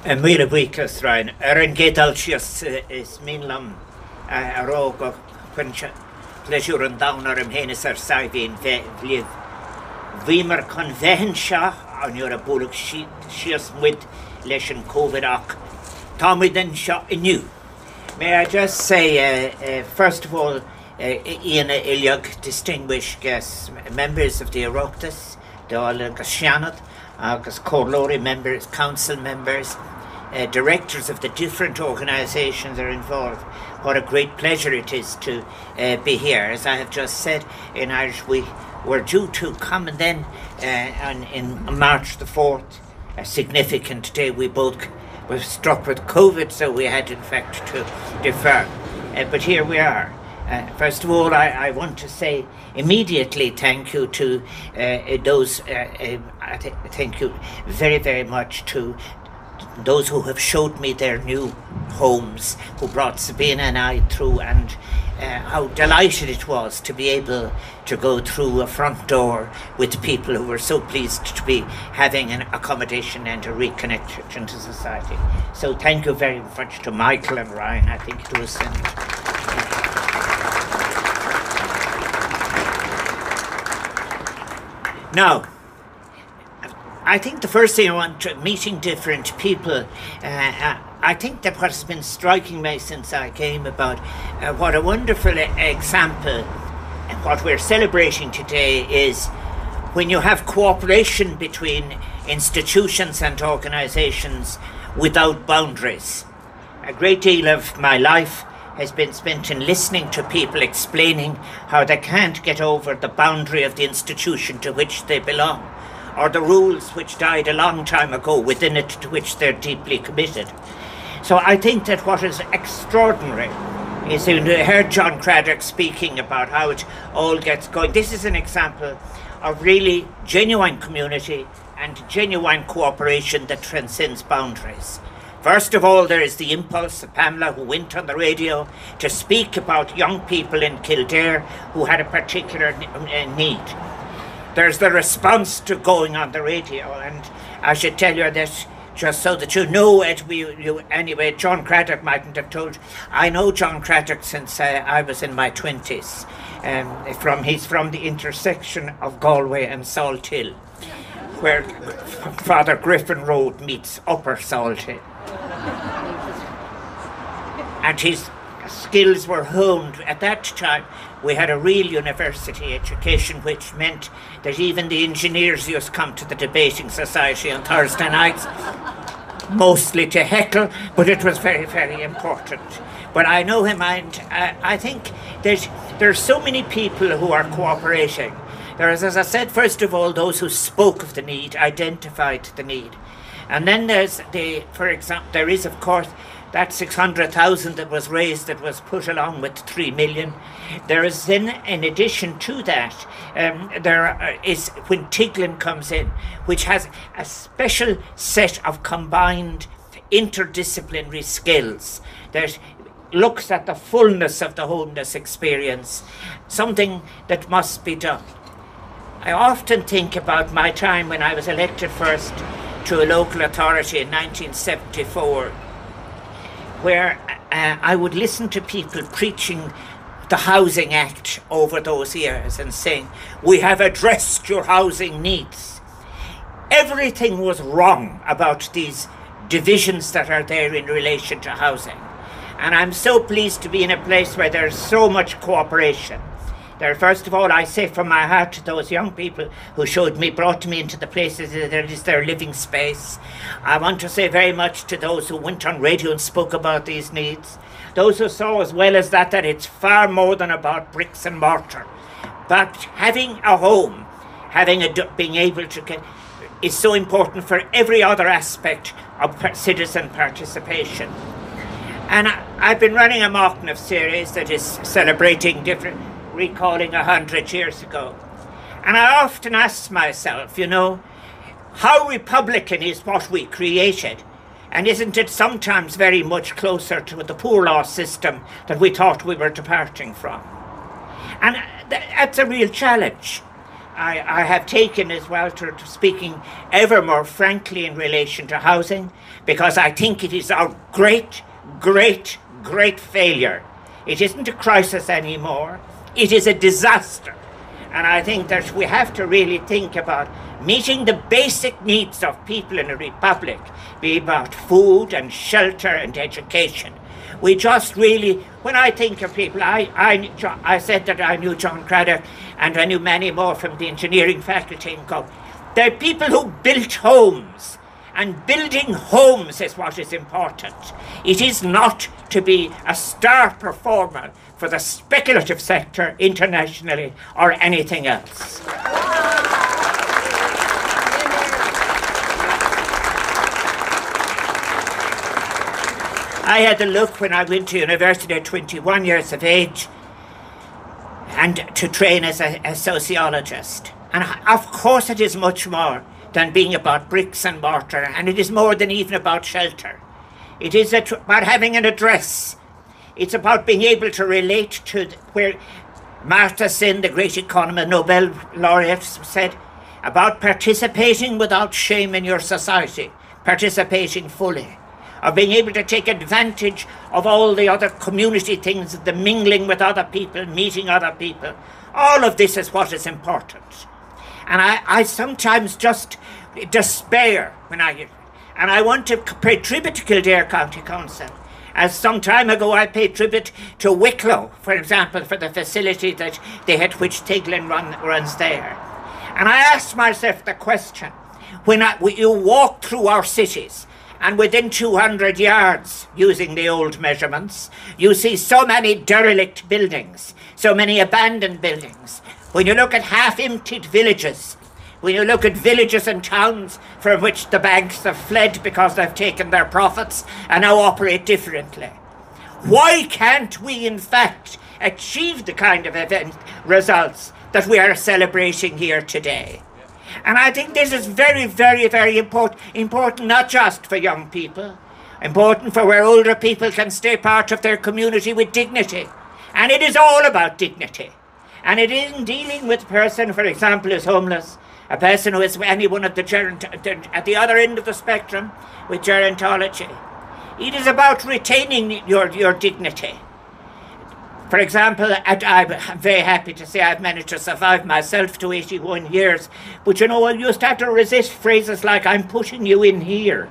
Míle buchas Ryan. An gédalsias is mínlam a róga chunse pleisiúr an dánar am hénas saibhín bhíomh bhímar chun bheithin seo an nuair a búlach sias muid leis an COVID ach tá muid an seo inniu. May I just say, first of all, Ian Iliog, distinguished guests, members of the Oireachtas, the Agus Seanad, Agus Corlori members, council members, directors of the different organisations are involved. What a great pleasure it is to be here. As I have just said, in Irish we were due to come and then in March the 4th, a significant day, we both were struck with COVID, so we had in fact to defer. But here we are. First of all, I want to say immediately thank you to those, thank you very, very much to those who have showed me their new homes, who brought Sabina and I through, and how delighted it was to be able to go through a front door with people who were so pleased to be having an accommodation and a reconnection to society. So thank you very much to Michael and Ryan, I think it was. Now, I think the first thing I want to, meeting different people, I think that what's been striking me since I came about what a wonderful example, and what we're celebrating today is when you have cooperation between institutions and organisations without boundaries. A great deal of my life has been spent in listening to people explaining how they can't get over the boundary of the institution to which they belong, or the rules which died a long time ago within it to which they're deeply committed. So I think that what is extraordinary is when we heard John Craddock speaking about how it all gets going. This is an example of really genuine community and genuine cooperation that transcends boundaries. First of all, there is the impulse of Pamela, who went on the radio to speak about young people in Kildare who had a particular need. There's the response to going on the radio, and I should tell you that just so that you know it, anyway, John Craddock mightn't have told you. I know John Craddock since I was in my 20s. He's from the intersection of Galway and Salt Hill, where Father Griffin Road meets Upper Salt Hill. And his skills were honed. At that time, we had a real university education, which meant that even the engineers used to come to the debating society on Thursday nights, mostly to heckle, but it was very, very important. But I know him, and I think there's so many people who are cooperating. There is, as I said, first of all, those who spoke of the need, identified the need. And then there's for example, there is, of course, that 600,000 that was raised, that was put along with 3 million. There is then, in addition to that, there is when Tiglin comes in, which has a special set of combined interdisciplinary skills that looks at the fullness of the homeless experience, something that must be done. I often think about my time when I was elected first to a local authority in 1974, where I would listen to people preaching the Housing Act over those years and saying, we have addressed your housing needs. Everything was wrong about these divisions that are there in relation to housing. And I'm so pleased to be in a place where there's so much cooperation. There, first of all, I say from my heart to those young people who brought me into the places that is their living space. I want to say very much to those who went on radio and spoke about these needs. Those who saw as well as that it's far more than about bricks and mortar. But having a home, being able to get, is so important for every other aspect of citizen participation. And I've been running a Machnav series that is celebrating recalling 100 years ago. And I often ask myself, how Republican is what we created? And isn't it sometimes very much closer to the poor law system that we thought we were departing from? And that's a real challenge. I have taken as well to speaking ever more frankly in relation to housing, because I think it is our great, great, great failure. It isn't a crisis anymore. It is a disaster. And I think that we have to really think about meeting the basic needs of people in a republic, be it about food and shelter and education. We just really, when I think of people, I said that I knew John Craddock and I knew many more from the engineering faculty in Cork. They're people who built homes, and building homes is what is important. It is not to be a star performer for the speculative sector internationally or anything else. I had a look when I went to university at 21 years of age and to train as a sociologist. And of course it is much more than being about bricks and mortar, and it is more than even about shelter. It is about having an address. It's about being able to relate to where Martha Sen, the great economist, Nobel laureate, said about participating without shame in your society, participating fully, of being able to take advantage of all the other community things, the mingling with other people, meeting other people. All of this is what is important. And I sometimes just despair when I want to pay tribute to Kildare County Council. As some time ago I paid tribute to Wicklow, for example, for the facility that they had, which Tiglin runs there. And I asked myself the question, when you walk through our cities, and within 200 yards, using the old measurements, you see so many derelict buildings, so many abandoned buildings. When you look at half-emptied villages, when you look at villages and towns from which the banks have fled because they've taken their profits and now operate differently. Why can't we, in fact, achieve the kind of results that we are celebrating here today? And I think this is very, very, very important not just for young people, important for where older people can stay part of their community with dignity. And it is all about dignity. And it isn't dealing with a person, for example, who's homeless, a person who is any one of at the other end of the spectrum with gerontology. It is about retaining your dignity. For example, I'm very happy to say I've managed to survive myself to 81 years. But you know, you start to resist phrases like, I'm putting you in here.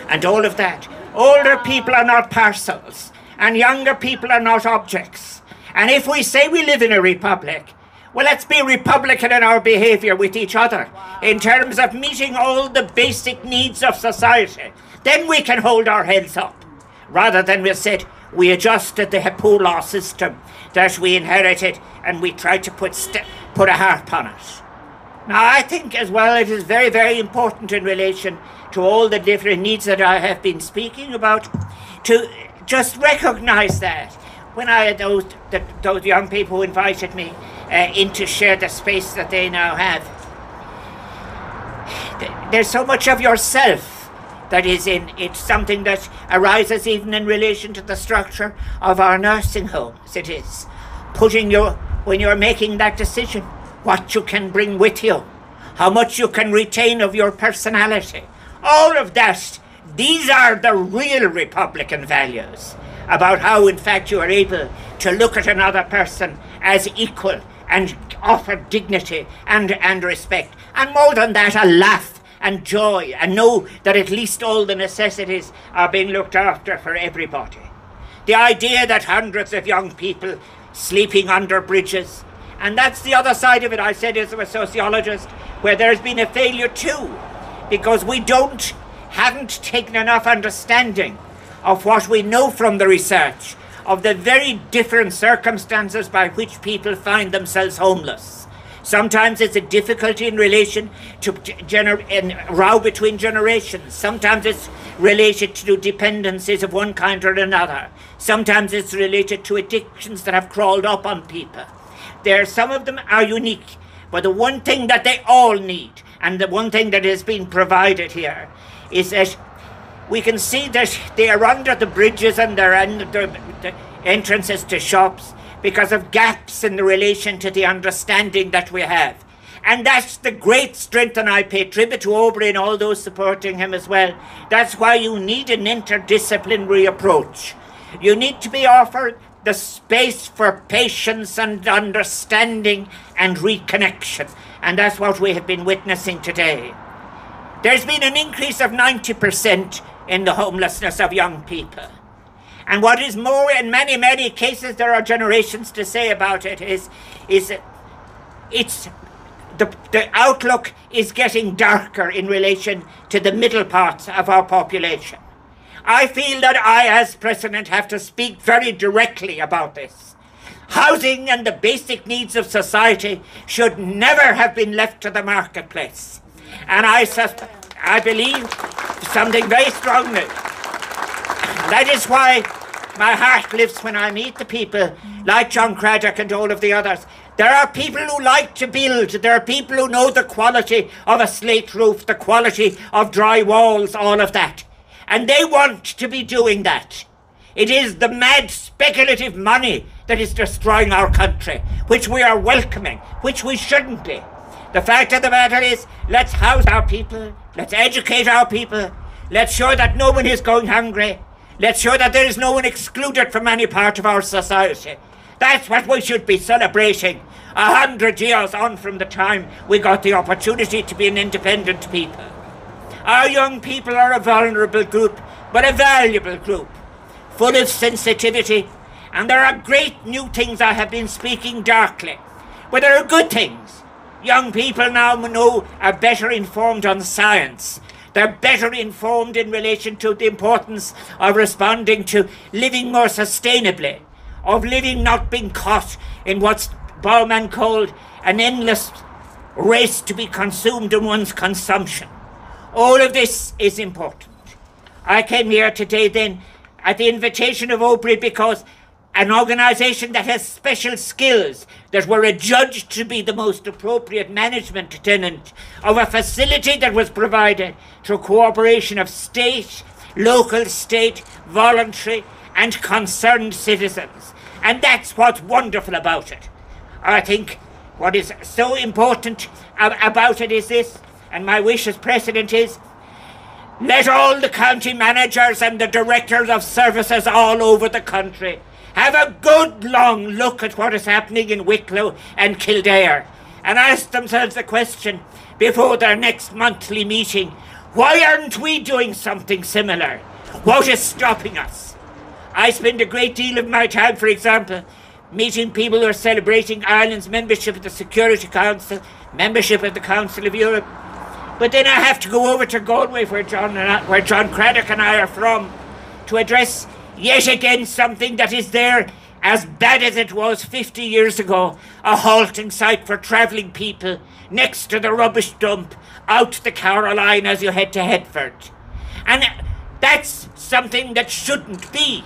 And all of that. Older people are not parcels. And younger people are not objects. And if we say we live in a republic, well, let's be republican in our behaviour with each other in terms of meeting all the basic needs of society. Then we can hold our heads up, rather than we said, we adjusted the poor law system that we inherited and we tried to put a harp on it. Now, I think as well it is very, very important in relation to all the different needs that I have been speaking about to just recognise that. When I had those young people who invited me in to share the space that they now have, there's so much of yourself that is in it, something that arises even in relation to the structure of our nursing homes. It is when you're making that decision, what you can bring with you, how much you can retain of your personality. All of that, these are the real Republican values, about how in fact you are able to look at another person as equal and offer dignity and respect. And more than that, a laugh and joy, and know that at least all the necessities are being looked after for everybody. The idea that hundreds of young people sleeping under bridges, and that's the other side of it, I said as a sociologist, where there's been a failure too, because we haven't taken enough understanding of what we know from the research, of the very different circumstances by which people find themselves homeless. Sometimes it's a difficulty in relation to row between generations. Sometimes it's related to dependencies of one kind or another. Sometimes it's related to addictions that have crawled up on people. Some of them are unique, but the one thing that they all need, and the one thing that has been provided here, is that we can see that they are under the bridges and they're under the entrances to shops, because of gaps in the relation to the understanding that we have. And that's the great strength, and I pay tribute to Aubrey and all those supporting him as well. That's why you need an interdisciplinary approach. You need to be offered the space for patience and understanding and reconnection. And that's what we have been witnessing today. There's been an increase of 90% in the homelessness of young people. And what is more, in many, many cases, there are generations to say about it, is the outlook is getting darker in relation to the middle parts of our population. I feel that I, as President, have to speak very directly about this. Housing and the basic needs of society should never have been left to the marketplace. And I believe something very strongly. That is why my heart lifts when I meet the people like John Craddock and all of the others. There are people who like to build. There are people who know the quality of a slate roof, the quality of dry walls, all of that. And they want to be doing that. It is the mad speculative money that is destroying our country, which we are welcoming, which we shouldn't be. The fact of the matter is, let's house our people, let's educate our people, let's show that no one is going hungry, let's show that there is no one excluded from any part of our society. That's what we should be celebrating 100 years on from the time we got the opportunity to be an independent people. Our young people are a vulnerable group, but a valuable group, full of sensitivity, and there are great new things. I have been speaking darkly, but there are good things. Young people now are better informed on science. They're better informed in relation to the importance of responding to living more sustainably, of living not being caught in what's Bauman called an endless race to be consumed in one's consumption. All of this is important. I came here today then at the invitation of Aubrey because an organisation that has special skills, that were adjudged to be the most appropriate management tenant of a facility that was provided through cooperation of state, local state, voluntary and concerned citizens. And that's what's wonderful about it. I think what is so important about it is this, and my wish as President is, let all the county managers and the directors of services all over the country have a good long look at what is happening in Wicklow and Kildare and ask themselves the question before their next monthly meeting, why aren't we doing something similar? What is stopping us? I spend a great deal of my time, for example, meeting people who are celebrating Ireland's membership of the Security Council, membership of the Council of Europe. But then I have to go over to Galway, where John Craddock and I are from, to address yet again something that is there as bad as it was 50 years ago, a halting site for travelling people next to the rubbish dump out the Caroline as you head to Headford. And that's something that shouldn't be.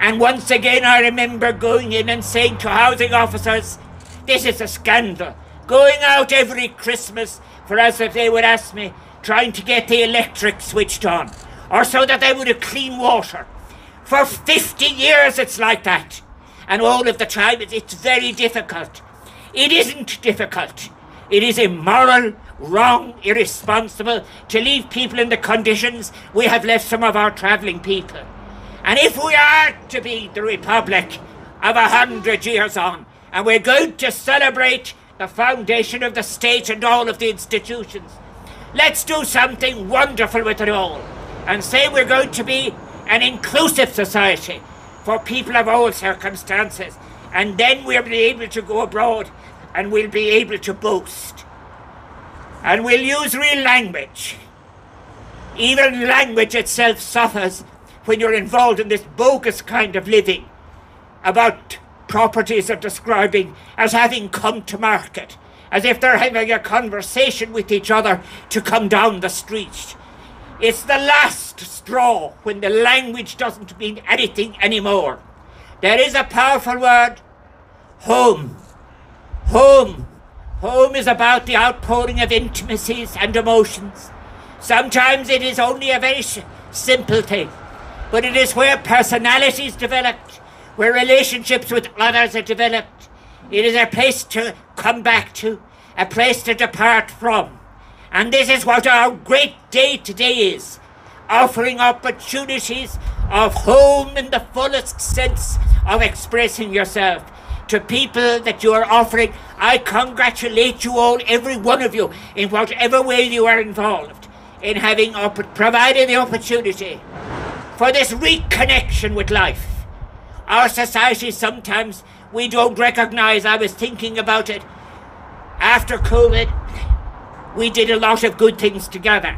And once again I remember going in and saying to housing officers, this is a scandal. Going out every Christmas for as if they would ask me, trying to get the electric switched on, or so that they would have clean water. For 50 years it's like that. And all of the time it's very difficult. It isn't difficult. It is immoral, wrong, irresponsible to leave people in the conditions we have left some of our travelling people. And if we are to be the Republic of 100 years on, and we're going to celebrate the foundation of the state and all of the institutions, let's do something wonderful with it all and say we're going to be an inclusive society for people of all circumstances, and then we'll be able to go abroad and we'll be able to boast. And we'll use real language. Even language itself suffers when you're involved in this bogus kind of living about properties of describing as having come to market, as if they're having a conversation with each other to come down the street. It's the last straw when the language doesn't mean anything anymore. There is a powerful word, home. Home. Home is about the outpouring of intimacies and emotions. Sometimes it is only a very simple thing, but it is where personalities developed, where relationships with others are developed. It is a place to come back to, a place to depart from. And this is what our great day today is, offering opportunities of home in the fullest sense of expressing yourself to people that you are offering. I congratulate you all, every one of you, in whatever way you are involved, in having provided the opportunity for this reconnection with life. Our society, sometimes we don't recognise. I was thinking about it. After COVID, we did a lot of good things together.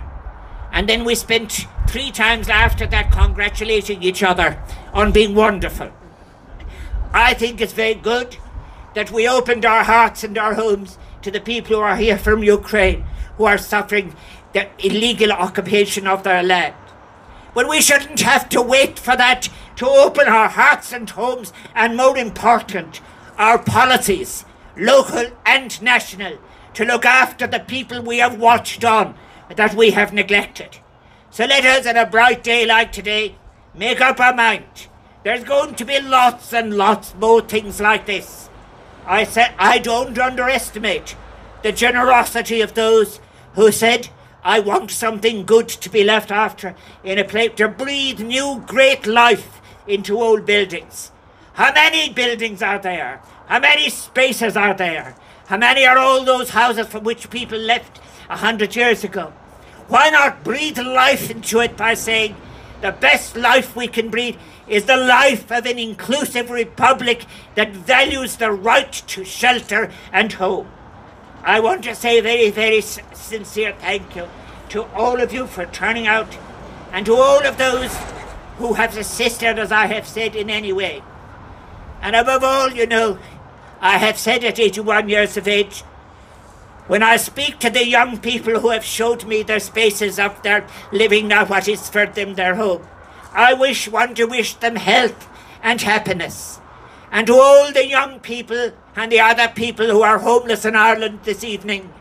And then we spent 3 times after that congratulating each other on being wonderful. I think it's very good that we opened our hearts and our homes to the people who are here from Ukraine, who are suffering the illegal occupation of their land. But we shouldn't have to wait for that to open our hearts and homes, and more important, our policies, local and national, to look after the people we have watched on, that we have neglected. So let us, on a bright day like today, make up our mind. There's going to be lots and lots more things like this. I said I don't underestimate the generosity of those who said, I want something good to be left after in a place to breathe new great life into old buildings. How many buildings are there? How many spaces are there? How many are all those houses from which people left 100 years ago? Why not breathe life into it by saying the best life we can breathe is the life of an inclusive republic that values the right to shelter and home. I want to say a very, very sincere thank you to all of you for turning out, and to all of those who have assisted, as I have said, in any way. And above all, you know, I have said at 81 years of age, when I speak to the young people who have showed me their spaces of their living now, what is for them their home, I want to wish them health and happiness. And to all the young people and the other people who are homeless in Ireland this evening,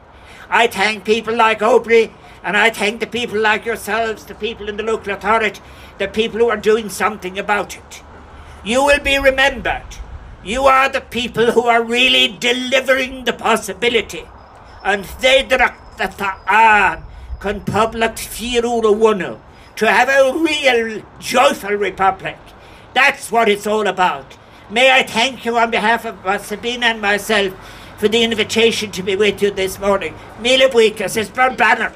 I thank people like Aubrey, and I thank the people like yourselves, the people in the local authority, the people who are doing something about it. You will be remembered. You are the people who are really delivering the possibility. And they can public fiúra to have a real joyful republic. That's what it's all about. May I thank you on behalf of Sabine and myself for the invitation to be with you this morning. Míle buíochas, is Banner.